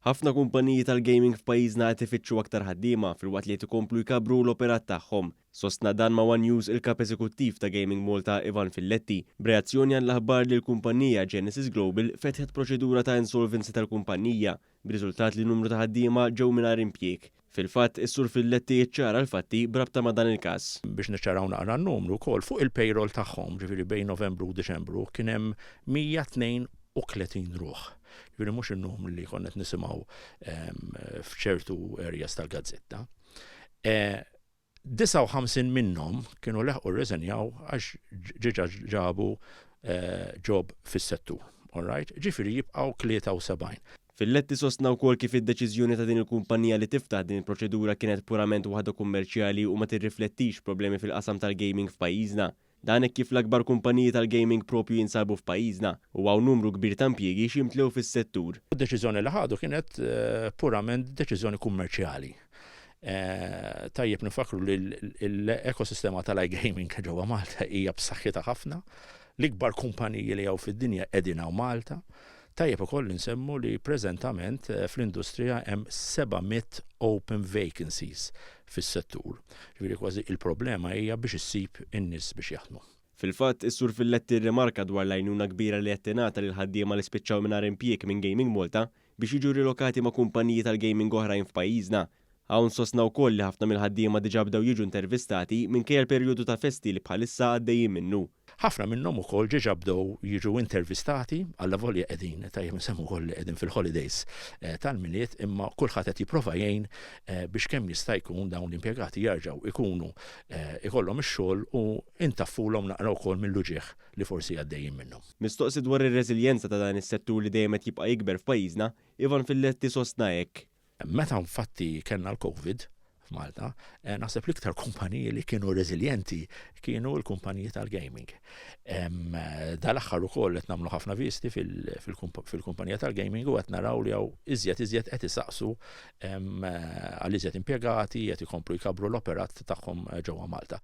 Ħafna kumpaniji tal-gaming f'pajjiżna qed ifittxu aktar ħaddiema filwaqt li qed ikomplu jkabbru l-operat tagħhom. Sostna dan ma' One News il-kap eżekuttiv ta' Gaming Malta Ivan Filletti b'reazzjoni għall-aħbar li l-kumpanija Genesis Global fetħet proċedura ta' insolvency tal-kumpanija b'riżultat li numru ta' ħaddiema ġew mingħajr impjieg. Fil-fatt, is-Sur Filletti ċċara l-fatti brabta ma' dan il-każ. Biex niċċaraw naqra n-numru wkoll fuq il-payroll tagħhom, ġifieri bejn Novembru u Diċembru kien hemm 132 ruħ. Ġifieri mhux in-numru li konna qed nisimgħu f'ċertu areas tal-gazzetta. 59 minnhom kienu leħqu rreżenjaw għax ġiġa ġabu job fis-settur. All right? Ġifieri jibqgħu 73. Filletti sostna wkoll kif id-deċiżjoni ta' din il-kumpanija li tiftaħ din il-proċedura kienet purament waħda kummerċjali u ma tirriflettix problemi fil-qasam tal-gaming f'pajjiżna. Dan hekk kif l-akbar kumpaniji tal-gaming propju jinsabu f'pajjiżna u hawn numru kbir ta' impjiegi x'jimtlew fis-settur. Id-deċiżjoni li ħadu kienet purament deċiżjoni kummerċjali. Tajjeb nifakru li l-ekosistema tal-iGaming ġewwa Malta hija b'saħħitha ħafna. L-ikbar kumpaniji li hawn fid-dinja qegħdin hawn Malta. Tajjeb ukoll insemmu li preżentament fl-industrija hemm 700 open vacancies fis-settur. Ġifieri kważi il-problema hija biex issib in-nies biex jaħdmu. Fil-fatt, is-Sur Filletti rrimarka dwar l-għajnuna kbira li qed tingħata lil ħaddiema li spiċċaw mingħajr impjieg minn Gaming Malta biex jiġu rilokati ma' kumpaniji tal-gaming oħrajn f'pajjiżna. Hawn sostna wkoll li ħafna mill-ħaddiema diġà bdew jiġu intervistati minkejja l-perjodu ta' festi li bħalissa għaddejjin minnu. Ħafna minnhom ukoll ġiġa bdew jiġu intervistati alla volja qegħdin tajjeb insemmu wkoll qegħdin fil-holidays tal-miliet imma kulħadd qed jipprova jgħin biex kemm jista' jkun dawn l-impjegati jerġgħu ikunu ikollhom ix-xogħol u intaffulhom naqra wkoll mill-luġieħ li forsi għaddejjin minnhom. Mistoqsi dwar ir-reżiljenza ta' dan is-settur li dejjem qed jibqa' jikber f'pajjiżna, Ivan Filletti sostna hekk. Meta infatti kellna l-COVID f'Malta, naħseb l-iktar kumpaniji li kienu reżiljenti kienu l-kumpaniji tal-gaming. Dal-aħħar ukoll qed nagħmlu ħafna visti fil-kumpanija tal-gaming u qed naraw li hawn iżjed qed isaqsu għal iżjed impjegati qed ikomplu jkabbru l-operat tagħhom ġewwa Malta.